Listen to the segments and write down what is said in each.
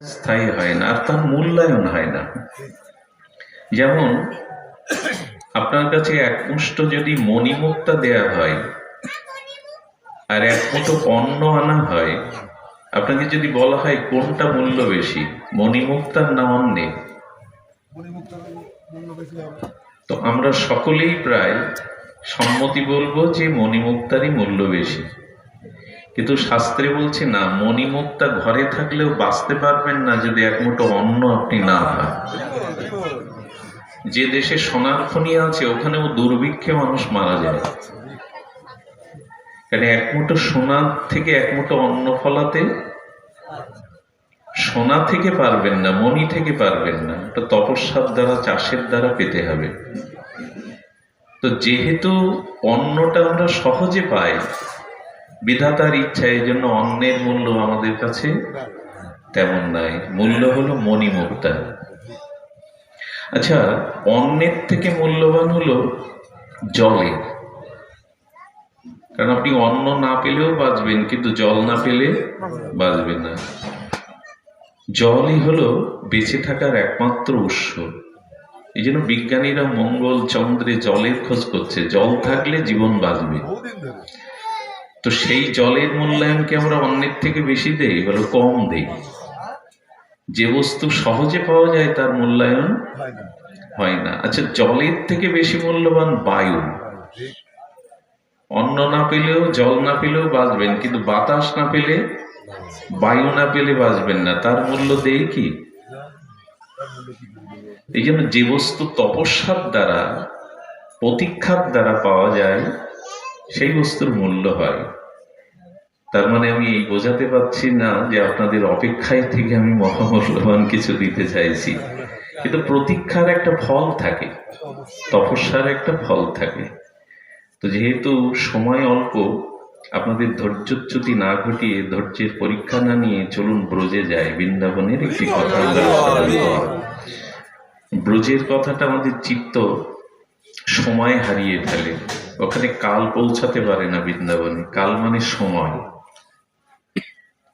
স্থায়ী হয় না আর তার মূল্যায়ন হয় না। যেমন আপনার কাছে এক মুষ্ট যদি মণিমুক্তা দেয়া হয় আর এক মুঠো অন্ন আনা হয়, আপনাকে যদি বলা হয় কোনটা মূল্য বেশি, মণিমুক্তার না অন্নের? তো আমরা সকলেই প্রায় সম্মতি বলবো যে মণিমুক্তারই মূল্য বেশি, কিন্তু শাস্ত্রে বলছে না, মণিমুক্তা ঘরে থাকলেও বাঁচতে পারবেন না যদি এক মুঠো অন্ন আপনি না পান। যে দেশে সোনার খনি আছে ওখানেও দুর্ভিক্ষে মানুষ মারা যায়, কারণ এক মুঠো সোনা থেকে এক মুঠো অন্ন ফলাতে সোনা থেকে পারবেন না, মণি থেকে পারবেন না, এটা তপস্যার দ্বারা, চাষের দ্বারা পেতে হবে। তো যেহেতু অন্নটা আমরা সহজে পাই, বিধাতার ইচ্ছা, এই জন্য অন্নের মূল্য আমাদের কাছে তেমন নাই, মূল্য হলো মণিমুক্তা। আচ্ছা, অন্নের থেকে মূল্যবান হলো জলের, কারণ আপনি অন্ন না পেলেও বাঁচবেন, কিন্তু জল না পেলে বাঁচবেন না। জলই হলো বেঁচে থাকার একমাত্র উৎস। এই জন্য বিজ্ঞানীরা মঙ্গল, চন্দ্রে জলের খোঁজ করছে, জল থাকলে জীবন বাঁচবে। তো সেই জলের মূল্যায়নকে আমরা অন্যের থেকে বেশি দেই, বলো কম দেই। যে বস্তু সহজে পাওয়া যায় তার মূল্যায়ন হয় না। আচ্ছা, জলের থেকে বেশি মূল্যবান বায়ু। অন্ন না পেলেও, জল না পেলেও বাঁচবেন, কিন্তু বাতাস না পেলে, বায়ু না পেলে বাঁচবেন না, তার মূল্য দেই কি? এই জন্য যে বস্তু তপস্যার দ্বারা, প্রতীক্ষার দ্বারা পাওয়া যায়, সেই বস্তুর মূল্য হয়। তার মানে আমি এই বোঝাতে পারছি না যে আপনাদের অপেক্ষায় থেকে আমি মহামূল্যবান কিছু দিতে চাইছি, কিন্তু প্রতীক্ষার একটা ফল থাকে, তপস্যার একটা ফল থাকে। তো যেহেতু সময় অল্প, আপনাদের ধৈর্যচ্যুতি না ঘটিয়ে, ধৈর্যের পরীক্ষা না নিয়ে চলুন ব্রজে যায়। বৃন্দাবনের একটি কথা, ব্রজের কথাটা আমাদের চিত্ত সময় হারিয়ে ফেলে, ওখানে কাল পৌঁছাতে পারে না। বৃন্দাবনে কাল মানে সময়।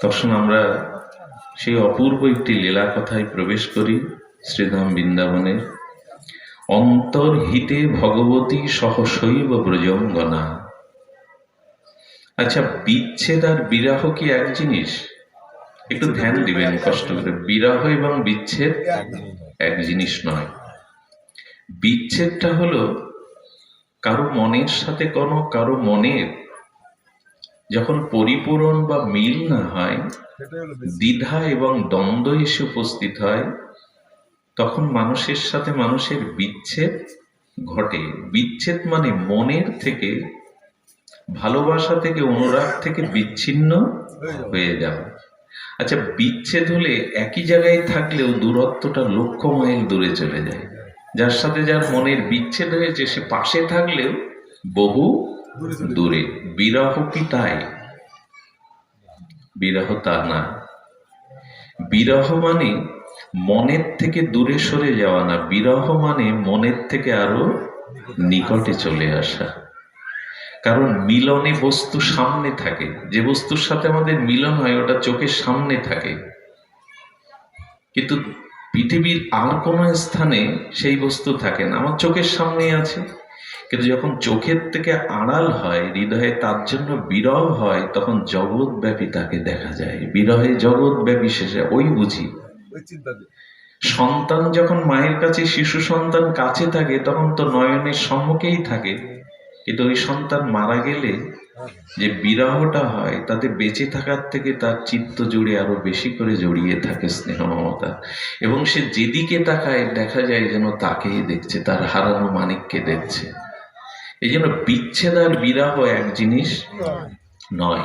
তখন আমরা সেই অপূর্ব একটি লীলা কথায় প্রবেশ করি শ্রীধাম বৃন্দাবনে। অন্তর্হিতে ভগবতী সহশৈব ব্রজঙ্গনা। আচ্ছা, বিচ্ছেদ আর বিরাহ কি এক জিনিস? একটু ধ্যান দিবেন কষ্ট করে। বিরাহ এবং বিচ্ছেদ এক জিনিস নয়। বিচ্ছেদটা হলো কারো মনের সাথে কারো মনের যখন পরিপূরণ বা মিল না হয়, দ্বিধা এবং দ্বন্দ্ব এসে উপস্থিত হয়, তখন মানুষের সাথে মানুষের বিচ্ছেদ ঘটে। বিচ্ছেদ মানে মনের থেকে, ভালোবাসা থেকে, অনুরাগ থেকে বিচ্ছিন্ন হয়ে যাওয়া। আচ্ছা, বিচ্ছেদ হলে একই জায়গায় থাকলেও দূরত্বটা লক্ষ মাইল দূরে চলে যায়। যার সাথে যার মনের বিচ্ছেদ হয়েছে সে পাশে থাকলেও বহু দূরে। বিরহ কি তাই? বিরহ তা না। বিরহ মানে মনের থেকে দূরে সরে যাওয়া না, বিরহ মানে মনের থেকে আরো নিকটে চলে আসা। কারণ মিলনে বস্তু সামনে থাকে, যে বস্তুর সাথে আমাদের মিলন হয় ওটা চোখের সামনে থাকে, কিন্তু পৃথিবীর আর কোনো স্থানে সেই বস্তু থাকে না। আমার চোখের সামনেই আছে, কিন্তু যখন চোখের থেকে আড়াল হয় হৃদয়ে, তার জন্য বিরহ হয়, তখন জগৎব্যাপী তাকে দেখা যায়। বিরহে জগৎব্যাপী শেষে ওই বুঝি। সন্তান যখন মায়ের কাছে, শিশু সন্তান কাছে থাকে, তখন তো নয়নের সম্মুখেই থাকে, কিন্তু ওই সন্তান মারা গেলে যে বিরহটা হয়, তাতে বেঁচে থাকার থেকে তার চিত্ত জুড়ে আরো বেশি করে জড়িয়ে থাকে স্নেহ মমতা, এবং সে যেদিকে তাকায় দেখা যায় যেন তাকেই দেখছে, তার হারানো মানিককে দেখছে। এই জন্য বিচ্ছেদ আর বিরহ এক জিনিস নয়।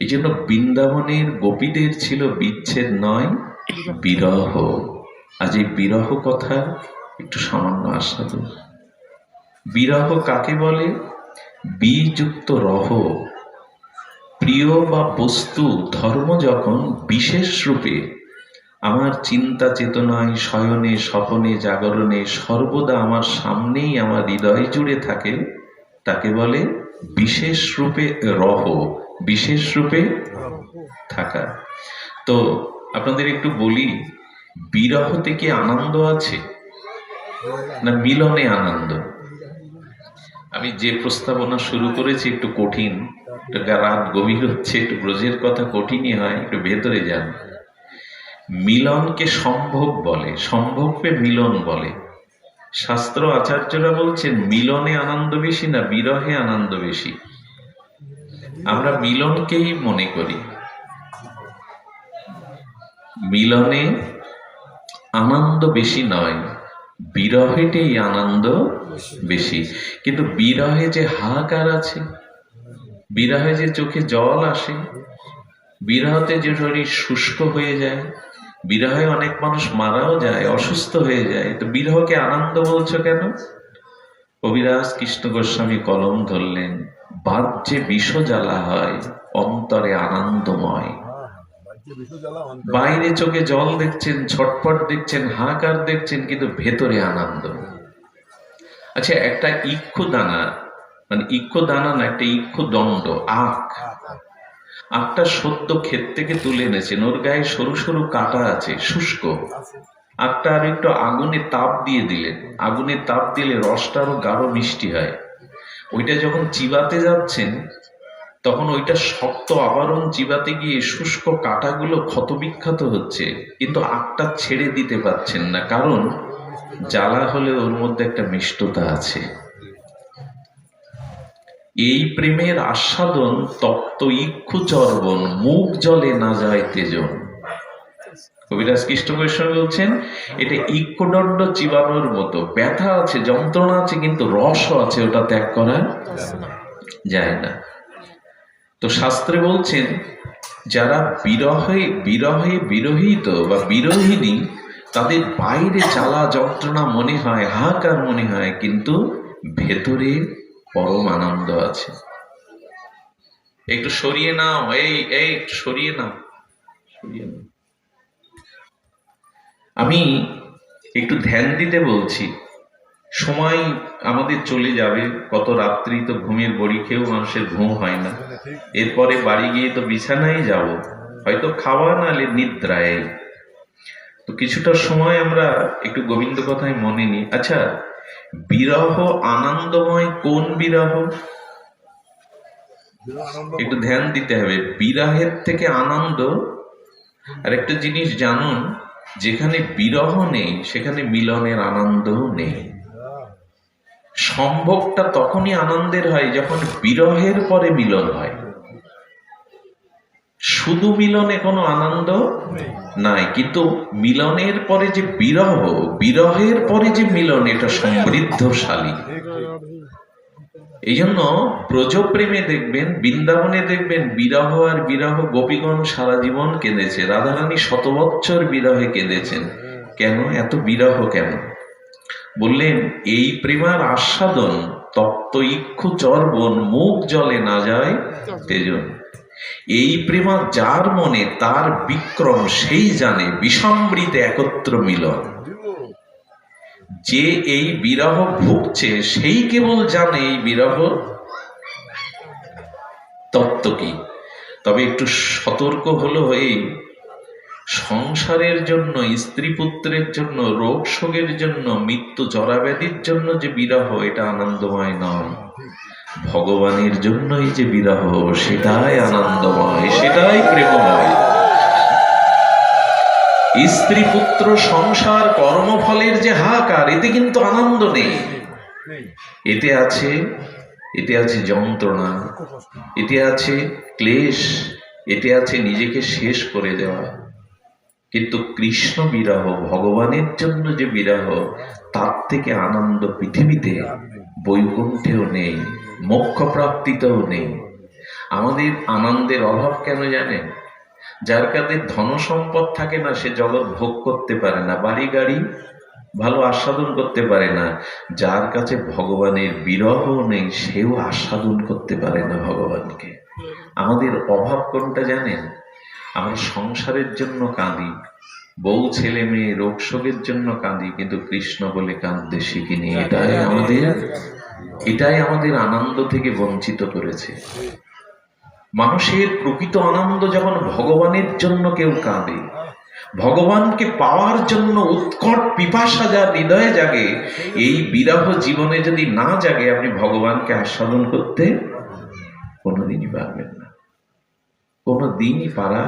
এই জন্য বৃন্দাবনের গোপীদের ছিল বিচ্ছেদ নয়, বিরহ। আজ এই বিরহ কথা একটু সামান্য আস্বাদ। বিরহ কাকে বলে? বিযুক্ত রহ। প্রিয় বা বস্তু, ধর্ম যখন বিশেষ রূপে আমার চিন্তা চেতনায়, শয়নে, স্বপনে, জাগরণে সর্বদা আমার সামনেই, আমার হৃদয় জুড়ে থাকে, তাকে বলে বিশেষ রূপে রহ, বিশেষ রূপে থাকা। তো আপনাদের একটু বলি, বিরহতে কি আনন্দ আছে না মিলনে আনন্দ? আমি যে প্রস্তাবনা শুরু করেছি একটু কঠিন, রাত গভীর হচ্ছে, একটু ব্রজের কথা কঠিনই হয়, একটু ভেতরে যান। মিলনকে সম্ভোগ বলে, সম্ভোগকে মিলন বলে। শাস্ত্র আচার্যরা বলছেন মিলনে আনন্দ বেশি না বিরহে আনন্দ বেশি? আমরা মিলনকেই মনে করি। মিলনে আনন্দ বেশি নয়, বিরহেতেই আনন্দ বেশি। কিন্তু বিরহে যে হাহাকার আছে, বিরহে যে চোখে জল আসে, বিরহতে যে শরীর শুষ্ক হয়ে যায়, বিরহে অনেক মানুষ মারাও যায়, অসুস্থ হয়ে যায়, তো বিরহকে আনন্দ বলছো কেন? কবিরাজ কৃষ্ণ গোস্বামী কলম ধরলেন, বাহ্যে বিষ জ্বালা হয়, অন্তরে আনন্দময়। বাইরে চোখে জল দেখছেন, ছটফট দেখছেন, হাহাকার দেখছেন, কিন্তু ভেতরে আনন্দ। আচ্ছা, একটা ইক্ষু দানা, মানে ইক্ষু দানা না, একটা ইক্ষু দণ্ড, আখটা সদ্য ক্ষেত থেকে তুলে এনেছেন, ওর গায়ে সরু সরু কাটা আছে, শুষ্ক। আখটা আর একটু আগুনে তাপ দিয়ে দিলেন, আগুনে তাপ দিলে রসটা আরো গাঢ় মিষ্টি হয়। ওইটা যখন চিবাতে যাচ্ছেন তখন ওইটা শক্ত আবরণ চিবাতে গিয়ে শুষ্ক কাঁটাগুলো ক্ষতবিক্ষত হচ্ছে, কিন্তু আখটা ছেড়ে দিতে পারছেন না, কারণ জ্বালা হলে ওর মধ্যে একটা মিষ্টতা আছে। এই প্রেমের আস্বাদন তপ্ত ইক্ষু চর্বণ, মুখ জলে না যায় তেজন। কবিরাজ কৃষ্ণ গোস্বামী বলছেন এটা ইক্ষুদণ্ড চিবানোর মতো, ব্যথা আছে, যন্ত্রণা আছে, কিন্তু রসও আছে, ওটা ত্যাগ করা যায় না। তো শাস্ত্রে বলছেন যারা বিরহে বিরহে বিরহিত বা বিরহিণী, তাদের বাইরে জ্বালা যন্ত্রণা মনে হয়, হাহাকার মনে হয়, কিন্তু ভেতরে পরম আনন্দ আছে। একটু সরিয়ে নাও, এই একটু সরিয়ে নাও, সরিয়ে নাও। আমি একটু ধ্যান দিতে বলছি, সময় আমাদের চলে যাবে, কত রাত্রি তো ঘুমের বড়ি খেয়েও মানুষের ঘুম হয় না, এরপরে বাড়ি গিয়ে তো বিছানায় যাব, হয়তো খাওয়া নালে নিদ্রায়। তো কিছুটা সময় আমরা একটু গোবিন্দ কথায় মনে নিই। আচ্ছা, বিরহ আনন্দময় কোন বিরহ? একটু ধ্যান দিতে হবে। বিরহের থেকে আনন্দ, আর একটা জিনিস জানুন, যেখানে বিরহ নেই সেখানে মিলনের আনন্দও নেই। সম্ভোগটা তখনই আনন্দের হয় যখন বিরহের পরে মিলন হয়। শুধু মিলনে কোনো আনন্দ নাই, কিন্তু মিলনের পরে যে বিরহ, বিরহের পরে যে মিলন, এটা সমৃদ্ধশালী। এই জন্য ব্রজপ্রেমে দেখবেন, বৃন্দাবনে দেখবেন, বিরহ আর বিরহ গোপীগণ সারা জীবন কেঁদেছে, রাধারানী শত বৎসর বিরহে কেঁদেছেন। কেন এত বিরহ কেন? বললেন এই প্রেমার আস্বাদন তপ্ত ইক্ষু চর্বণ, মুখ জলে না যায় তেজন। এই প্রেমা যার মনে, তার বিক্রম সেই জানে, বিষামৃতে একত্র মিলন। যে এই বিরহ ভুগছে সেই কেবল জানে এই বিরহ তত্ত্ব কি। তবে একটু সতর্ক হলো, এই সংসারের জন্য, স্ত্রী পুত্রের জন্য, রোগ শোকের জন্য, মৃত্যু জরাব্যাধির জন্য যে বিরহ, এটা আনন্দময় নয়। ভগবানের জন্যই যে বিরহ, সেটাই আনন্দময়, সেটাই প্রেমময়। স্ত্রী পুত্র সংসার কর্মফলের যে হাহাকার, এতে কিন্তু আনন্দ নেই। এতে আছে যন্ত্রণা, এতে আছে ক্লেশ, এতে আছে নিজেকে শেষ করে দেওয়া। কিন্তু কৃষ্ণ বিরহ, ভগবানের জন্য যে বিরহ, তার থেকে আনন্দ পৃথিবীতে বৈকুণ্ঠেও নেই, মোক্ষ প্রাপ্তিতেও নেই। আমাদের আনন্দের অভাব কেন জানেন? যার কাছে ধন সম্পদ থাকে না, সে জগৎ ভোগ করতে পারে না, বাড়ি গাড়ি ভালো আস্বাদন করতে পারে না। যার কাছে ভগবানের বিরহ নেই, সেও আস্বাদন করতে পারে না ভগবানকে। আমাদের অভাব কোনটা জানেন? আমরা সংসারের জন্য কাঁদি, বউ ছেলে মেয়ে রোগ শোকের জন্য কাঁদি, কিন্তু কৃষ্ণ বলে কাঁদতে শিখিনি। এটাই আমাদের আনন্দ থেকে বঞ্চিত করেছে। মানুষের প্রকৃত আনন্দ যখন ভগবানের জন্য কেউ কাঁদে, ভগবানকে পাওয়ার জন্য উৎকট পিপাসা যার হৃদয়ে জাগে, এই বিরহ জীবনে যদি না জাগে, আপনি ভগবানকে আস্বাদন করতে কোনোদিনই পারবেন না, কোনোদিনই পারা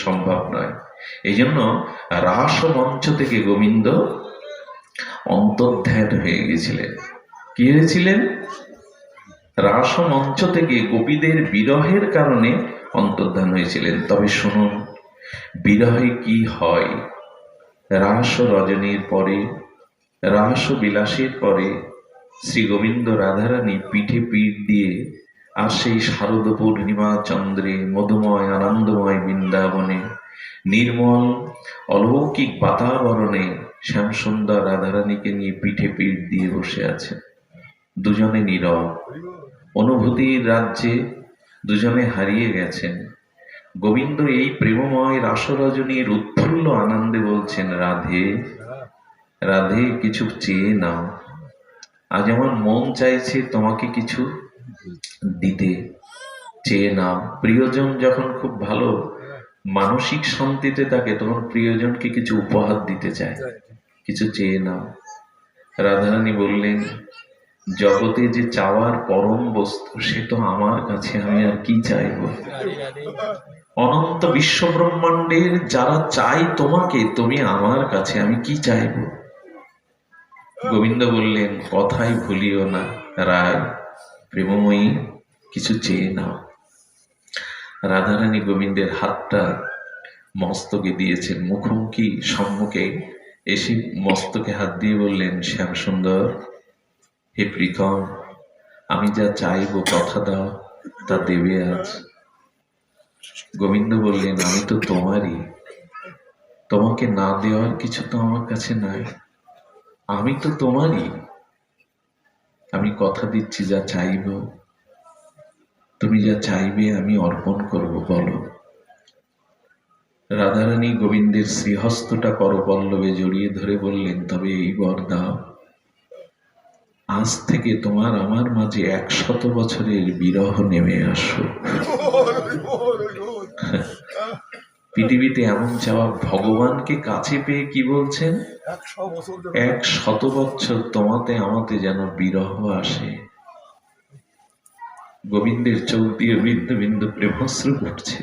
সম্ভব নয়। এই জন্য রাসমঞ্চ থেকে গোবিন্দ অন্তর্ধান হয়ে গেছিলেন। কি হয়েছিলেন? রাসমঞ্চ থেকে গোপীদের বিরহের কারণে অন্তর্ধান হয়েছিলেন। তবে শুনুন, বিরহে কি হয়। রাস রজনীর পরে, রাস বিলাসের পরে শ্রী গোবিন্দ রাধারানী পিঠে পিঠ দিয়ে আর সেই শারদ পূর্ণিমা চন্দ্রে মধুময় আনন্দময় বৃন্দাবনে নির্মল অলৌকিক বাতাবরণে শ্যামসুন্দর রাধারানীকে নিয়ে পিঠে পিঠ দিয়ে বসে আছে। দুজনে নীরব, অনুভূতির রাজ্যে দুজনে হারিয়ে গেছেন। গোবিন্দ এই প্রেমময় রাসরজনীর উৎফুল্ল আনন্দে বলছেন, রাধে রাধে কিছু চেয়ে নাও, আজ আমার মন চাইছে তোমাকে কিছু দিতে, চেয়ে নাও। প্রিয়জন যখন খুব ভালো মানসিক শান্তিতে থাকে, তখন প্রিয়জনকে কিছু উপহার দিতে চায়, কিছু চেয়ে নাও। রাধারানী বললেন, জগতে যে চাওয়ার পরম বস্তু সে তো আমার কাছে, আমি আর কি চাইব। অনন্ত বিশ্ব ব্রহ্মাণ্ডের যারা চাই তোমাকে, তুমি আমার কাছে, আমি কি চাইব। গোবিন্দ বললেন, কথাই ভুলিও না রায়, প্রেমময়ী কিছু চেয়ে নাও। রাধারানী গোবিন্দের হাতটা মস্তকে দিয়েছেন, মুখোমুখি সম্মুখে এসে মস্তকে হাত দিয়ে বললেন, শ্যামসুন্দর হে প্রীতম, আমি যা চাইব কথা দাও, তা দেবে আজ। গোবিন্দ বললেন, আমি তো তোমারই, তোমাকে না দেওয়ার কিছু তো আমার কাছে নাই, আমি তো তোমারই, আমি কথা দিচ্ছি যা চাইব, তুমি যা চাইবে আমি অর্পণ করব, বলো। রাধারানী গোবিন্দের শ্রীহস্তটা করপল্লবে জড়িয়ে ধরে বললেন, তবে এই বর দাও, আজ থেকে তোমার আমার মাঝে 100 বছরের বিরহ নেমে আসো। পৃথিবীতে এমন চাওয়া, ভগবানকে কাছে পেয়ে কি বলছেন, 100 বছর তোমাতে আমাতে যেন বিরহ আসে। গোবিন্দের চোখ দিয়ে বিন্দু বিন্দু প্রেমাশ্রু পড়ছে।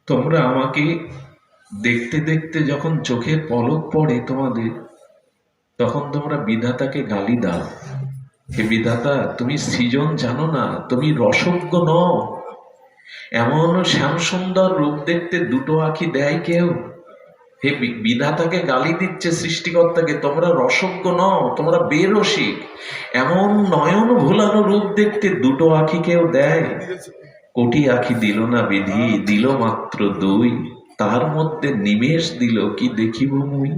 তোমরা আমাকে দেখতে দেখতে যখন চোখের পলক পড়ে তোমাদের, তখন তোমরা বিধাতাকে গালি দাও, হে বিধাতা তুমি সৃজন জানো না, তুমি রসজ্ঞ নও। এমন শ্যামসুন্দর রূপ দেখতে দুটো আঁখি দেয় কেউ? হে বিধাতাকে গালি দিচ্ছে সৃষ্টিকর্তাকে, তোমরা রসজ্ঞ নও, তোমরা বেরসিক। এমন নয়ন ভোলানো রূপ দেখতে দুটো আঁখি কেউ দেয়? কোটি আঁখি দিল না বিধি, দিল মাত্র 2, তার মধ্যে নিমেষ দিল কি দেখিব মুই।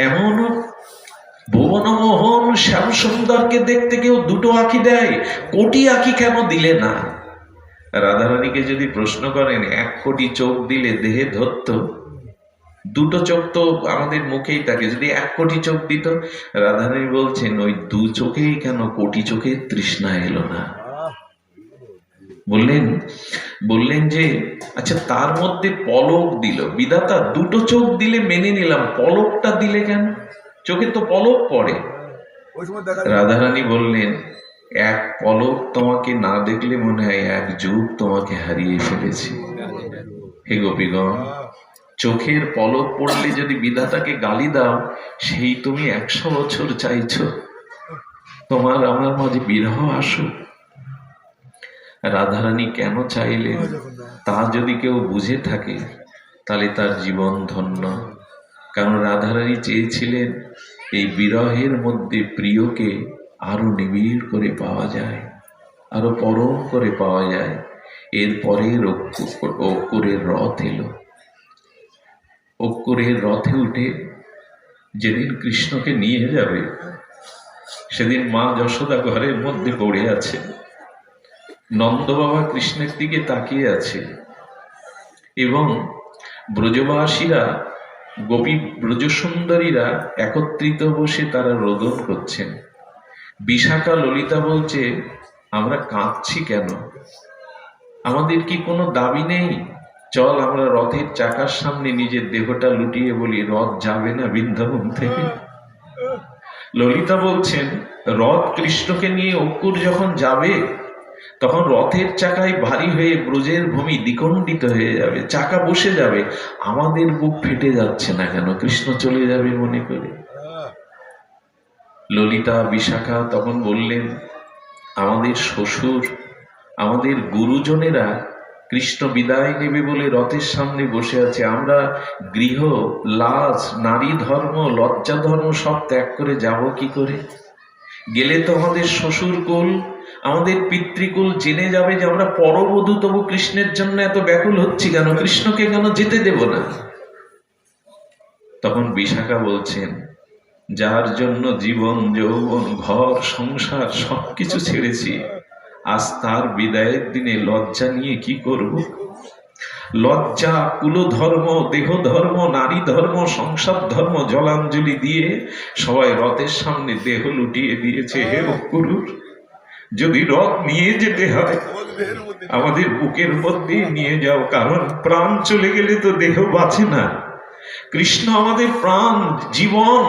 এমন ভুবনমোহন শ্যামসুন্দরকে দেখতে কেউ দুটো আঁখি দেয়, কোটি আঁখি কেন দিলে না? রাধারানীকে যদি প্রশ্ন করেন, 1 কোটি চোখ দিলে দেহে ধরত? দুটো চোখ তো আমাদের মুখেই থাকে, যদি 1 কোটি চোখ দিত। রাধারানী বলছেন, ওই 2 চোখেই কেন কোটি চোখের তৃষ্ণা এলো না? বললেন যে আচ্ছা, তার মধ্যে পলক দিল বিধাতা, দুটো চোখ দিলে মেনে নিলাম, পলকটা দিলে কেন? চোখে তো পলক পড়ে। রাধারানী বললেন, 1 পলক তোমাকে না দেখলে মনে হয় 1 যুগ তোমাকে হারিয়ে ফেলেছি। হে গোপীগণ, চোখের পলক পড়লে যদি বিধাতাকে গালি দাও, সেই তুমি 100 বছর চাইছো তোমার আমার মাঝে বিরহ আসুক। রাধারানী কেন চাইলেন তা যদি কেউ বুঝে থাকে, তাহলে তার জীবন ধন্য। কারণ রাধারানী চেয়েছিলেন এই বিরহের মধ্যে প্রিয়কে আরো নিবিড় করে পাওয়া যায়, আরো পরম করে পাওয়া যায়। এরপরে অক্কুরের রথ এলো। অক্কুরের রথে উঠে যেদিন কৃষ্ণকে নিয়ে যাবে, সেদিন মা যশোদা ঘরের মধ্যে পড়ে আছে, নন্দ বাবা কৃষ্ণের দিকে তাকিয়ে আছে, এবং ব্রজবাসীরা, গোপী ব্রজসুন্দরীরা একত্রিত বসে তারা রোদন করছেন। বিশাখা ললিতা বলছে, আমরা কাঁদছি কেন? আমাদের কি কোনো দাবি নেই? চল আমরা রথের চাকার সামনে নিজের দেহটা লুটিয়ে বলি, রথ যাবে না বৃন্দাবন থেকে। ললিতা বলছেন, রথ কৃষ্ণকে নিয়ে অঙ্কুর যখন যাবে তখন রথের চাকায় ভারী হয়ে ব্রজের ভূমি দ্বিখণ্ডিত হয়ে যাবে, চাকা বসে যাবে, আমাদের বুক ফেটে যাচ্ছে না কেন? কৃষ্ণ চলে যাবে মনে করে। ললিতা বিশাখা তখন বললেন, আমাদের শ্বশুর, আমাদের গুরুজনেরা কৃষ্ণ বিদায় নেবে বলে রথের সামনে বসে আছে, আমরা গৃহ, লাজ, নারী ধর্ম, লজ্জা ধর্ম সব ত্যাগ করে যাব কি করে? গেলে তো আমাদের শ্বশুর কুল, আমাদের পিতৃকুল জেনে যাবে যে আমরা পরবধূ, তবু কৃষ্ণের জন্য এত ব্যাকুল হচ্ছি কেন? কৃষ্ণকে কেন যেতে দেব না? তখন বিশাখা বলছেন, যার জন্য জীবন, যৌবন, ঘর, সংসার সবকিছু ছেড়েছি, আজ তার বিদায়ের দিনে লজ্জা নিয়ে কি করব? লজ্জা, কুলধর্ম, দেহ ধর্ম, নারী ধর্ম, সংসার ধর্ম জলাঞ্জলি দিয়ে সবাই রথের সামনে দেহ লুটিয়ে দিয়েছে। হে অক্রুর, যদি রথ নিয়ে যেতে হয় আমাদের বুকের উপর দিয়ে নিয়ে যাও, কারণ প্রাণ চলে গেলে তো দেহ বাঁচে না। কৃষ্ণ আমাদের প্রাণ, জীবন,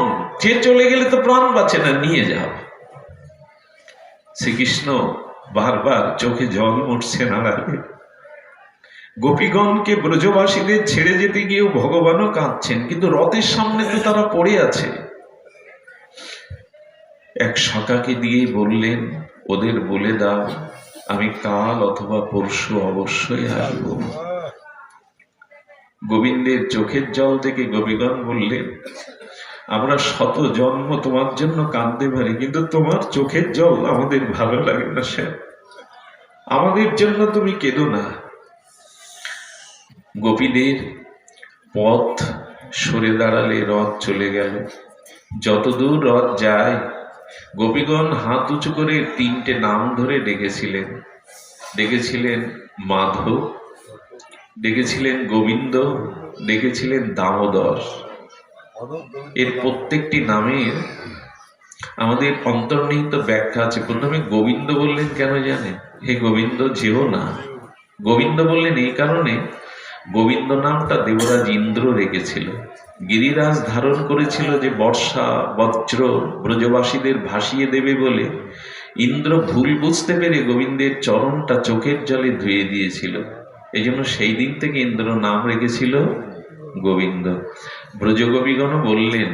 যে চলে গেলে তো প্রাণ বাঁচে না, নিয়ে যাও। শ্রীকৃষ্ণ বারবার চোখে জল মুছছে নারায়ণ। গোপীগণকে, ব্রজবাসীদের ছেড়ে যেতে গিয়েও ভগবানও কাঁদছেন, কিন্তু রথের সামনে তো তারা পড়ে আছে। এক সখাকে দিয়ে বললেন, ওদের বলে দাও আমি কাল অথবা পরশু অবশ্যই আসব। গোবিন্দের চোখের জল থেকে গোপীগণ বললেন, আমরা শত জন্ম তোমার জন্য কাঁদতে পারি, কিন্তু তোমার চোখের জল আমাদের ভালো লাগে না শ্যাম, আমাদের জন্য তুমি কেঁদো না। গোপীদের পথ সরে দাঁড়ালে রথ চলে গেল। যতদূর রথ যায় গোপীগণ হাত উঁচু করে তিনটে নাম ধরে ডেকেছিলেন। ডেকেছিলেন মাধব, ডেকেছিলেন গোবিন্দ, ডেকেছিলেন দামোদর। এর প্রত্যেকটি নামের আমাদের অন্তর্নিহিত ব্যাখ্যা আছে। প্রথমে গোবিন্দ বললেন কেন জানেন? হে গোবিন্দ যেও না। গোবিন্দ বললেন এই কারণে, গোবিন্দ নামটা দেবরাজ ইন্দ্র রেখেছিল। গিরিরাজ ধারণ করেছিল যে বর্ষা বজ্র ব্রজবাসীদের ভাসিয়ে দেবে বলে, ইন্দ্র ভুল বুঝতে পেরে গোবিন্দের চরণটা চোখের জলে ধুয়ে দিয়েছিল। এই জন্য সেই দিন থেকে ইন্দ্র নাম রেখেছিল গোবিন্দ। ব্রজগোপীগণ বললেন,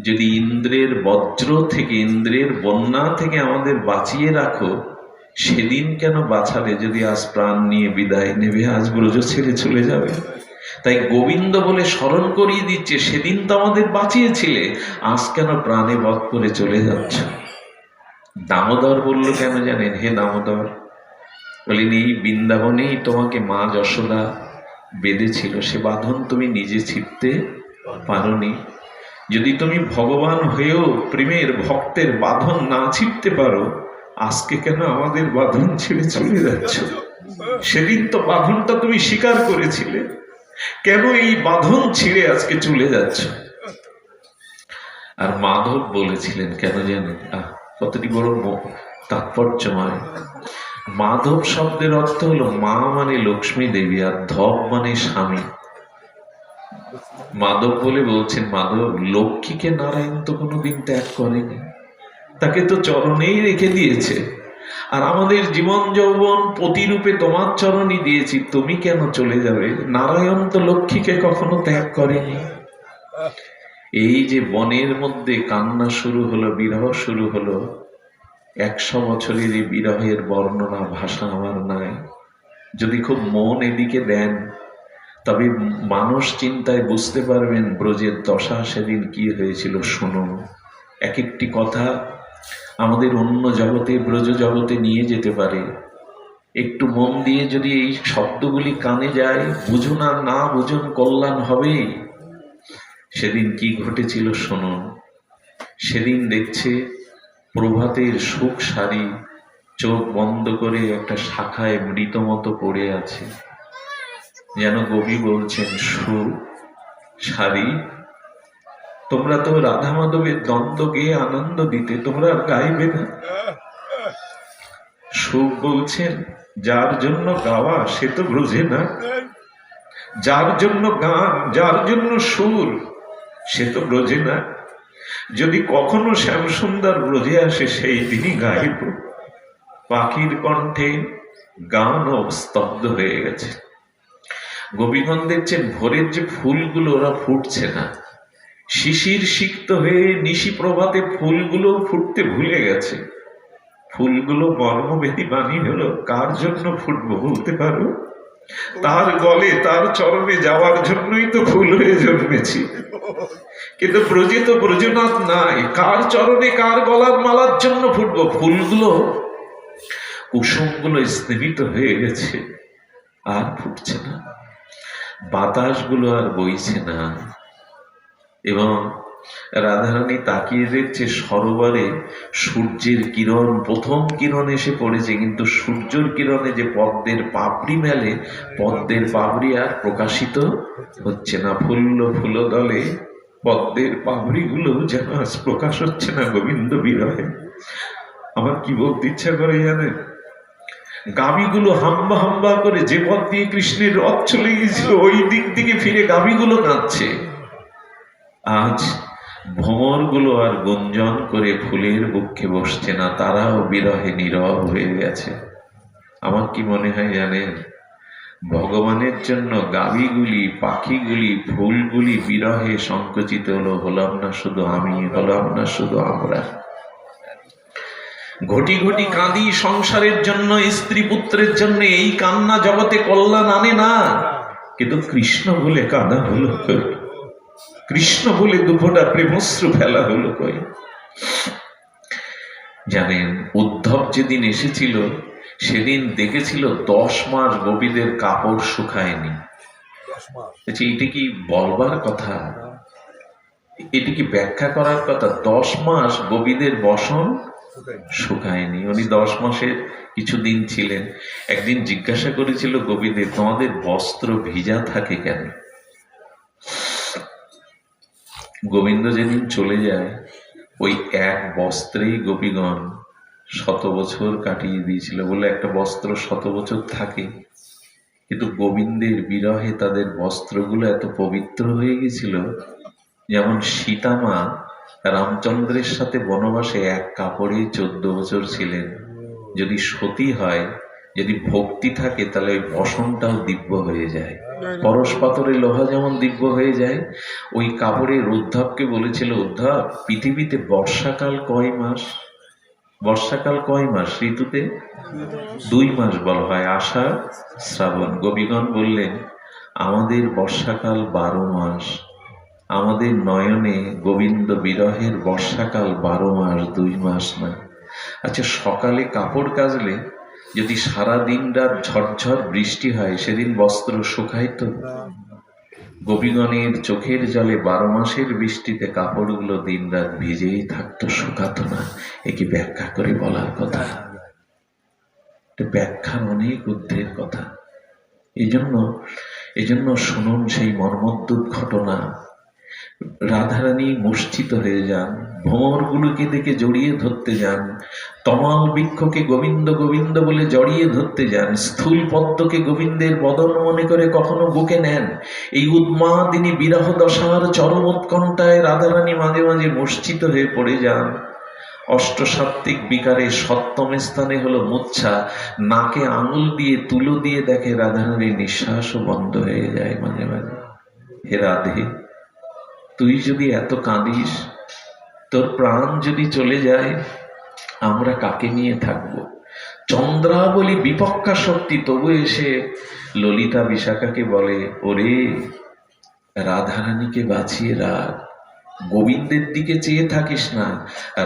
যদি ইন্দ্রের বজ্র থেকে, ইন্দ্রের বন্যা থেকে আমাদের বাঁচিয়ে রাখো, সেদিন কেন বাঁচালে? যদি আজ প্রাণ নিয়ে বিদায় নেবে, আজ ব্রজ ছেড়ে চলে যাবে। তাই গোবিন্দ বলে স্মরণ করিয়ে দিচ্ছে, সেদিন তো আমাদের বাঁচিয়েছিলে, আজ কেন প্রাণে বধ করে চলে যাচ্ছ? দামোদর বলল কেন জানেন? হে দামোদর, বলেন এই বৃন্দাবনেই তোমাকে মা যশোদা বেঁধেছিল, সে বাঁধন তুমি নিজে ছিঁড়তে পারোনি। যদি তুমি ভগবান হয়েও প্রেমের ভক্তের বাঁধন না ছিঁড়তে পারো, আজকে কেন আমাদের বাঁধন ছেড়ে চলে যাচ্ছ? সেদিন তো বাঁধনটা তুমি স্বীকার করেছিলে, কেন এই বাঁধন ছিঁড়ে আজকে চলে যাচ্ছ? আর মাধব বলেছিলেন কেন জানেন? কতটি বড় তাৎপর্যময়। মাধব শব্দের অর্থ হলো মা মানে লক্ষ্মী দেবী, আর ধব মানে স্বামী। মাধব বলে বলছেন, মাধব লক্ষ্মীকে নারায়ণ তো কোনোদিন ত্যাগ করেনি, তাকে তো চরণেই রেখে দিয়েছে। আর আমাদের জীবন যৌবন প্রতিরূপে তোমার চরণই দিয়েছি, তুমি কেন চলে যাবে? নারায়ণ তো লক্ষ্মীকে কখনো ত্যাগ করেনি। এই যে বনের মধ্যে কান্না শুরু হলো, বিরহ শুরু হলো, 100 বছরের এই বিরহের বর্ণনা ভাষা আমার নাই। যদি খুব মন এদিকে দেন, তবে মানুষ চিন্তায় বুঝতে পারবেন ব্রজের দশা সেদিন কি হয়েছিল। শুনুন, এক একটি কথা আমাদের অন্য জগতে, ব্রজ জগতে নিয়ে যেতে পারে। একটু মন দিয়ে যদি এই শব্দগুলি কানে যায়, বুঝুন আর না বুঝুন, কল্যাণ হবে। সেদিন কি ঘটেছিল শুনুন। সেদিন দেখছে প্রভাতের সুখ সারি চোখ বন্ধ করে একটা শাখায় মৃত মতো পড়ে আছে। যেন কবি বলছেন, সুখ সারি, তোমরা তো রাধা মাধবের দ্বন্দ্ব গেয়ে আনন্দ দিতে, তোমরা আর গাইবে না। সুখ বলছেন, যার জন্য গাওয়া সে তো ব্রজে না, যার জন্য গান, যার জন্য সুর, সে তো ব্রজে না। যদি কখনো শ্যামসুন্দর ব্রজে আসে সেই দিনই গাইব। পাখির কণ্ঠে গান স্তব্ধ হয়ে গেছে। গোপীগণ দেখছেন ভোরের যে ফুলগুলো ওরা ফুটছে না, শিশির সিক্ত হয়ে নিশি প্রভাতে ফুলগুলো ফুটতে ভুলে গেছে। ফুলগুলো মর্মভেদী বাণী হলো, কার জন্য ফুটবো বলতে পারো? তার গলে, তার চরণে যাওয়ার জন্যই তো ফুল হয়ে জন্মেছি। কিন্তু ব্রজে তো ব্রজনাথ নাই, কার চরণে কার গলার মালার জন্য ফুটবো? ফুলগুলো, কুসুমগুলো স্নেহিত হয়ে গেছে, আর ফুটছে না। বাতাসগুলো আর বইছে না। এবং রাধারানী তাকিয়ে দেখছে সরোবরে সূর্যের কিরণ, প্রথম কিরণ এসে পড়েছে, কিন্তু সূর্যের কিরণে যে পদ্মের পাপড়ি মেলে, পদ্মের পাপড়ি আর প্রকাশিত হচ্ছে না। ফুল্ল ফুল দলে পদ্মের পাপড়িগুলো যেন আজ প্রকাশ হচ্ছে না গোবিন্দ বিরহে। আমার কি বলতে ইচ্ছা করে জানেন? গাভীগুলো হাম্বা হাম্বা করে, যে পথ দিয়ে কৃষ্ণের রথ চলে গিয়েছিল ওই দিক থেকে ফিরে গাভীগুলো কাঁদছে। আজ ভ্রমরগুলো আর গুঞ্জন করে ফুলের বক্ষে বসছে না, তারাও বিরহে নীরব হয়ে গেছে। আমার কি মনে হয় জানেন? ভগবানের জন্য গাভীগুলি, পাখিগুলি, ফুলগুলি বিরহে সংকুচিত হলো। হলাম না শুধু আমি, হলাম না শুধু আমরা। ঘটি ঘটি কাঁদি সংসারের জন্য, স্ত্রী পুত্রের জন্য। এই কান্না জগতে কল্যাণ আনে না, কিন্তু কৃষ্ণ বলে কাঁদা হলো কই? কৃষ্ণ বলে দুপোটা প্রেমশ্রু ফেলা হলো কই? জানেন, উদ্ধব যেদিন এসেছিল সেদিন দেখেছিল 10 মাস গোপীদের কাপড় শুকায়নি। এটা কি বলবার কথা? এটি কি ব্যাখ্যা করার কথা? 10 মাস গোপীদের বসন শুকায়নি। উনি 10 মাসের কিছুদিন ছিলেন। একদিন জিজ্ঞাসা করেছিল গোপীদের, তোমাদের বস্ত্র ভিজা থাকে কেন? গোবিন্দ যেদিন চলে যায় ওই এক বস্ত্রেই গোপীগণ 100 বছর কাটিয়ে দিয়েছিল। বলে একটা বস্ত্র 100 বছর থাকে, কিন্তু গোবিন্দের বিরহে তাদের বস্ত্রগুলো এত পবিত্র হয়ে গেছিল। যেমন সীতামা রামচন্দ্রের সাথে বনবাসে এক কাপড়ে 14 বছর ছিলেন। যদি সতী হয়, যদি ভক্তি থাকে, তাহলে ওই বসনটাও দিব্য হয়ে যায়। পরশ পাথরে লোহা যেমন দিব্য হয়ে যায়, ওই কাপড়ের উদ্ধবকে বলেছিল, উদ্ধব পৃথিবীতে বর্ষাকাল কয় মাস? বর্ষাকাল কয় মাস ঋতুতে? 2 মাস বলা হয়, আষাঢ় শ্রাবণ। গোপীগণ বললেন, আমাদের বর্ষাকাল 12 মাস। আমাদের নয়নে গোবিন্দ বিরহের বর্ষাকাল 12 মাস, 2 মাস না। আচ্ছা, সকালে কাপড় কাচলে যদি সারা দিন রাত ঝরঝর বৃষ্টি হয়, সেদিন বস্ত্র শুকায় তো? গোপীগণের চোখের জলে 12 মাসের বৃষ্টিতে কাপড়গুলো দিন রাত ভিজেই থাকতো, শুকাতো না। একে ব্যাখ্যা করে বলার কথা। ব্যাখ্যার অনেক ঊর্ধ্বের কথা। এই জন্য শুনুন সেই মর্মদ্ভুত ঘটনা। রাধারানী মূর্ছিত হয়ে যান, ভ্রমরগুলোকে দেখে জড়িয়ে ধরতে যান, তমাল বৃক্ষকে গোবিন্দ গোবিন্দ বলে জড়িয়ে ধরতে যান, স্থূল পদ্মকে গোবিন্দের বদন মনে করে কখনো বুকে নেন। এই উন্মাদিনী বিরহ দশার চরম উৎকণ্ঠায় রাধারানী মাঝে মাঝে মূর্ছিত হয়ে পড়ে যান। অষ্টসাত্ত্বিক বিকারে সপ্তম স্থানে হলো মূর্ছা। নাকে আঙুল দিয়ে তুলো দিয়ে দেখে রাধারানীর নিঃশ্বাসও বন্ধ হয়ে যায় মাঝে মাঝে। হে রাধে, তুই যদি এত কাঁদিস, তোর প্রাণ যদি চলে যায়, আমরা কাকে নিয়ে থাকবো? চন্দ্রাবলী বিপক্ষা শক্তি, তবু এসে ললিতা বিশাখাকে বলে, ওরে রাধারানীকে বাঁচিয়ে রাখ, গোবিন্দের দিকে চেয়ে থাকিস না।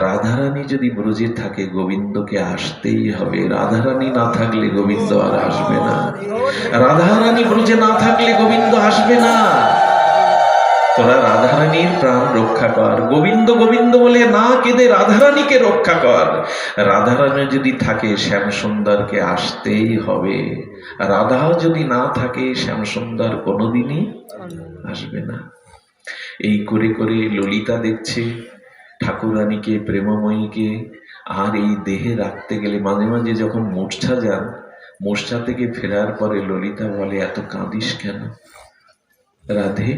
রাধারানী যদি ব্রজে থাকে, গোবিন্দকে আসতেই হবে। রাধারানী না থাকলে গোবিন্দ আর আসবে না। রাধারানী ব্রজে না থাকলে গোবিন্দ আসবে না। তোরা রাধারানীর প্রাণ রক্ষা কর। গোবিন্দ গোবিন্দ বলে না কেঁদে রাধারানীকে রক্ষা কর। রাধারানী যদি থাকে, শ্যামসুন্দরকে আসতেই হবে। রাধা যদি না থাকে, শ্যামসুন্দর কোনোদিনই আসবে না। এই করে করে ললিতা দেখছে ঠাকুরানীকে, প্রেমময়ীকে, আর এই দেহে রাখতে গেলে মাঝে মাঝে যখন মূর্ছা যান, মূর্ছা থেকে ফেরার পরে ললিতা বলে, এত কাঁদিস কেন? রাধে,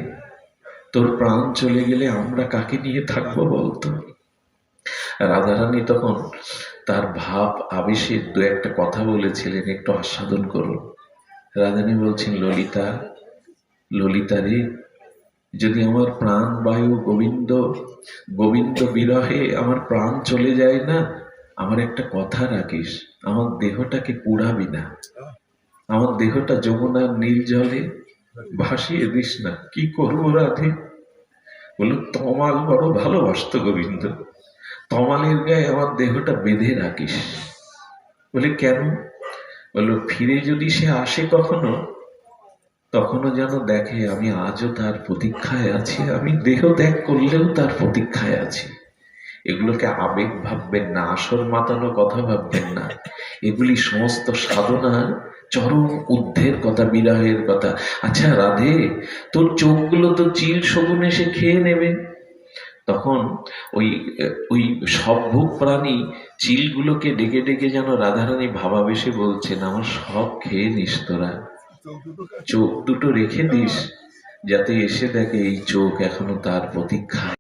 তোর প্রাণ চলে গেলে আমরা কাকে নিয়ে থাকবো বলতো? রাধারানী তখন তার ভাব আবেশে দু একটা কথা বলেছিলেন, একটু আস্বাদন করুন। রাধারানী বলছেন, ললিতা, ললিতা রে, যদি আমার প্রাণ বায়ু গোবিন্দ গোবিন্দ বিরহে আমার প্রাণ চলে যায় না, আমার একটা কথা রাখিস, আমার দেহটাকে পুড়াবি না, আমার দেহটা যমুনার নীল জলে ভাসিয়ে দিস না। কি করবো রাধে? বলল, তমাল বড় ভালোবাসতো গোবিন্দ, তমালের গায়ে আমার দেহটা বেঁধে রাখিস। বলে কেন? বলল, ফিরে যদি সে আসে কখনো, তখনও যেন দেখে আমি আজও তার প্রতীক্ষায় আছি, আমি দেহ ত্যাগ করলেও তার প্রতীক্ষায় আছি। এগুলোকে আবেগ ভাববেন না, আসর মাতানো কথা ভাববেন না, এগুলি সমস্ত সাধনার চরম ঊর্ধ্বের কথা, বিরহের কথা। আচ্ছা রাধে, তোর চোখগুলো তো চিল শগুন এসে খেয়ে নেবে। তখন ওই ওই সবভূক প্রাণী চিলগুলোকে ডেকে ডেকে যেন রাধারানী ভাবাবেশে বলছেন, আমার সব খেয়ে নিস তোরা, চোখ দুটো রেখে দিস, যাতে এসে দেখে এই চোখ এখনো তার প্রতীক্ষায়।